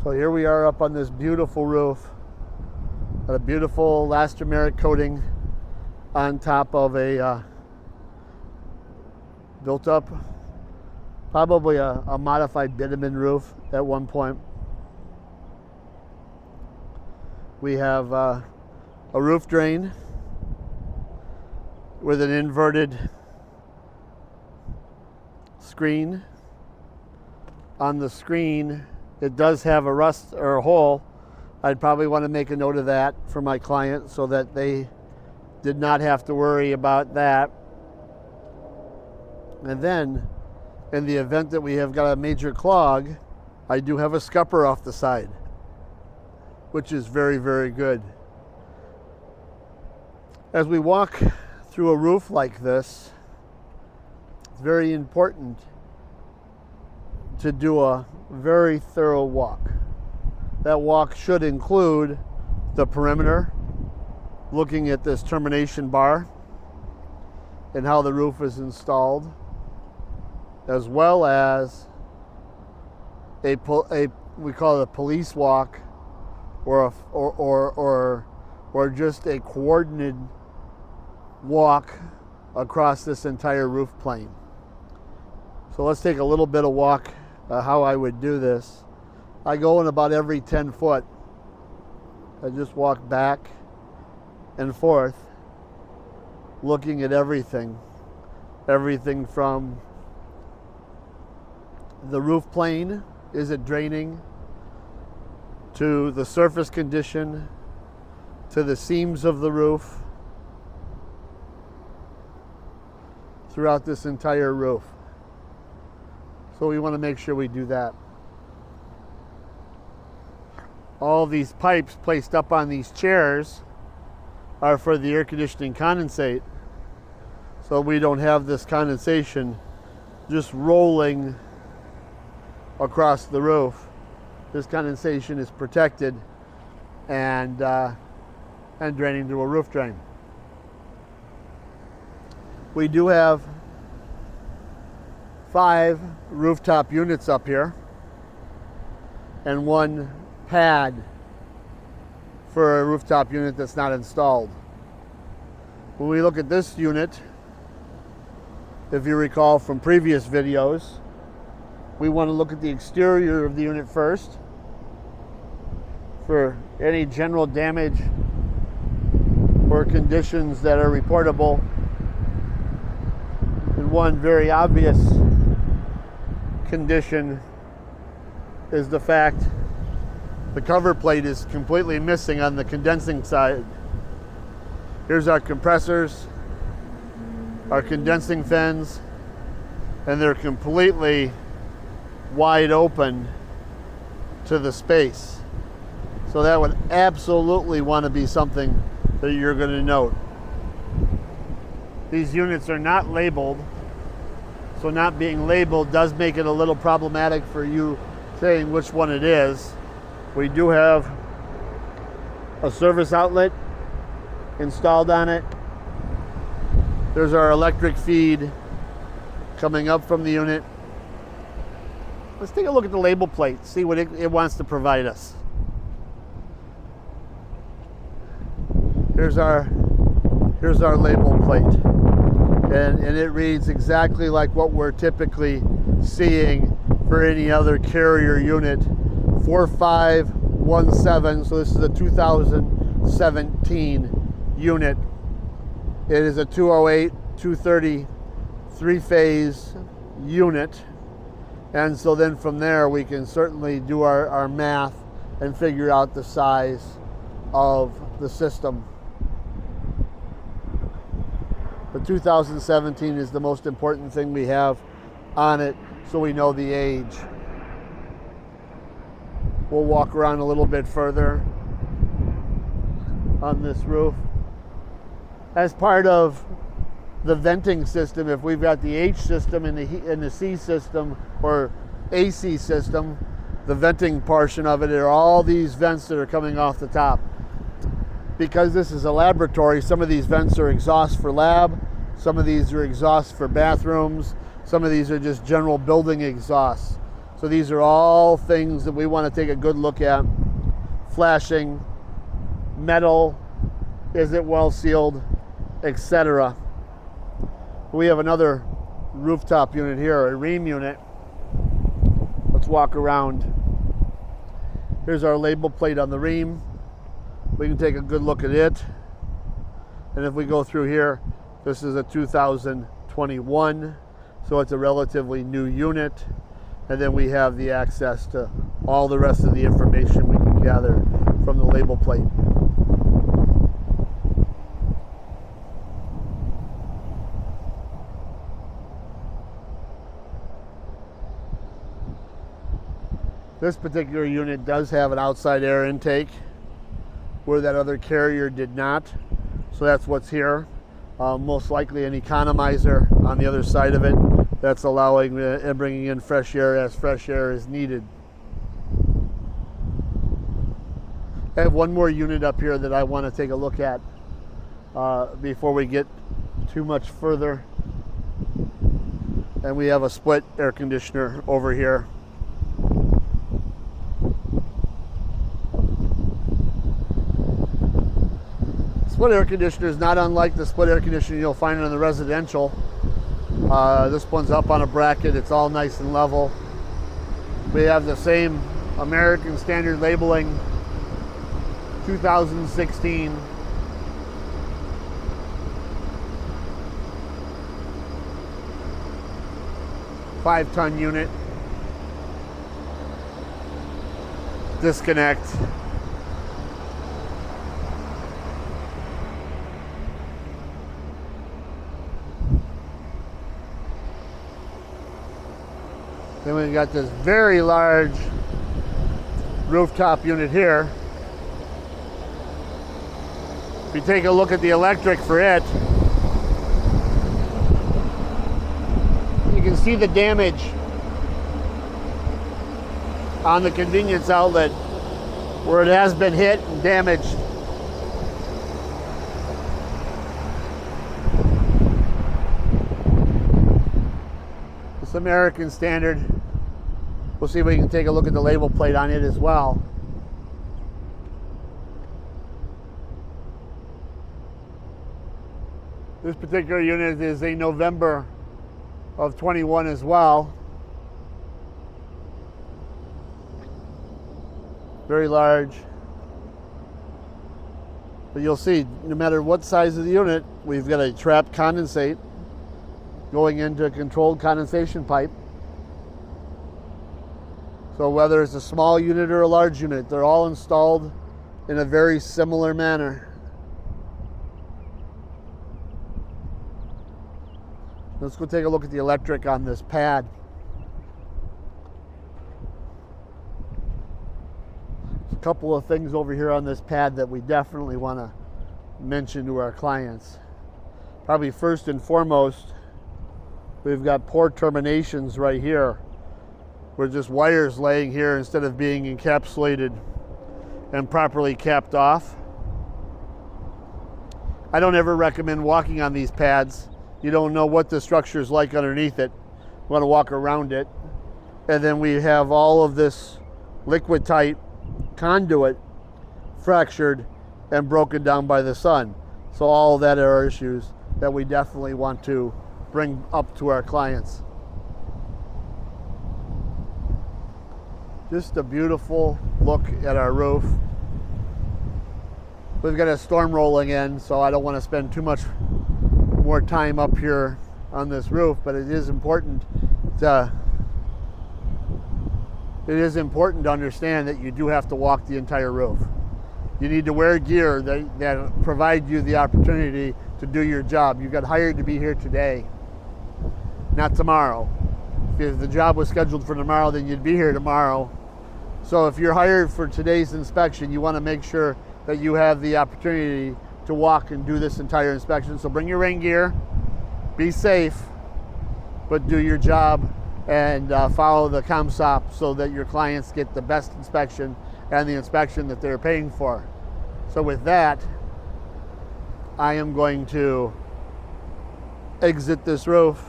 So here we are up on this beautiful roof. Got a beautiful elastomeric coating on top of a built up, probably a modified bitumen roof at one point. We have a roof drain with an inverted screen. On the screen, it does have a rust or a hole. I'd probably want to make a note of that for my client so that they did not have to worry about that. And then, in the event that we have got a major clog, I do have a scupper off the side, which is very, very good. As we walk through a roof like this, it's very important to do a very thorough walk. That walk should include the perimeter, looking at this termination bar and how the roof is installed, as well as we call it a police walk, or just a coordinated walk across this entire roof plane. So let's take a little bit of walk how I would do this. I go in about every 10 foot. I just walk back and forth, looking at everything from the roof plane, is it draining, to the surface condition, to the seams of the roof, throughout this entire roof. So we want to make sure we do that. All these pipes placed up on these chairs are for the air conditioning condensate, so we don't have this condensation just rolling across the roof. This condensation is protected and draining through a roof drain. We do have 5 rooftop units up here and 1 pad for a rooftop unit that's not installed. When we look at this unit, if you recall from previous videos, we want to look at the exterior of the unit first for any general damage or conditions that are reportable. And one very obvious condition is the fact the cover plate is completely missing on the condensing side. Here's our compressors, our condensing fins, and they're completely wide open to the space. So that would absolutely want to be something that you're going to note. These units are not labeled, so not being labeled does make it a little problematic for you saying which one it is. We do have a service outlet installed on it. There's our electric feed coming up from the unit. Let's take a look at the label plate, see what it wants to provide us. Here's our label plate. And it reads exactly like what we're typically seeing for any other Carrier unit. 4517, so this is a 2017 unit. It is a 208, 230 3-phase unit. And so then from there we can certainly do our math and figure out the size of the system. The 2017 is the most important thing we have on it, so we know the age. We'll walk around a little bit further on this roof. As part of the venting system, if we've got the H system and the C system or AC system, the venting portion of it are all these vents that are coming off the top. Because this is a laboratory, some of these vents are exhaust for lab, some of these are exhaust for bathrooms, some of these are just general building exhausts. So these are all things that we want to take a good look at. Flashing, metal, is it well sealed, etc. We have another rooftop unit here, a ream unit. Let's walk around. Here's our label plate on the ream. We can take a good look at it. And if we go through here, this is a 2021, so it's a relatively new unit. And then we have the access to all the rest of the information we can gather from the label plate. This particular unit does have an outside air intake where that other Carrier did not. So that's what's here. Most likely an economizer on the other side of it that's allowing and bringing in fresh air as fresh air is needed. I have one more unit up here that I want to take a look at before we get too much further. And we have a split air conditioner over here. Split air conditioner is not unlike the split air conditioner you'll find on the residential. This one's up on a bracket. It's all nice and level. We have the same American Standard labeling, 2016. Five-ton unit. Disconnect. Then we've got this very large rooftop unit here. If you take a look at the electric for it, you can see the damage on the convenience outlet where it has been hit and damaged. This American Standard. We'll see if we can take a look at the label plate on it as well. This particular unit is a November of 21 as well. Very large. But you'll see, no matter what size of the unit, we've got a trapped condensate going into a controlled condensation pipe. So whether it's a small unit or a large unit, they're all installed in a very similar manner. Let's go take a look at the electric on this pad. There's a couple of things over here on this pad that we definitely want to mention to our clients. Probably first and foremost, we've got port terminations right here. Where just wires laying here instead of being encapsulated and properly capped off. I don't ever recommend walking on these pads. You don't know what the structure is like underneath it. You want to walk around it. And then we have all of this liquid tight conduit fractured and broken down by the sun. So all of that are issues that we definitely want to bring up to our clients. Just a beautiful look at our roof. We've got a storm rolling in, so I don't want to spend too much more time up here on this roof, but it is important to understand that you do have to walk the entire roof. You need to wear gear that provide you the opportunity to do your job. You got hired to be here today, not tomorrow. If the job was scheduled for tomorrow, then you'd be here tomorrow. So if you're hired for today's inspection, you want to make sure that you have the opportunity to walk and do this entire inspection. So bring your rain gear, be safe, but do your job and follow the ComStop so that your clients get the best inspection and the inspection that they're paying for. So with that, I am going to exit this roof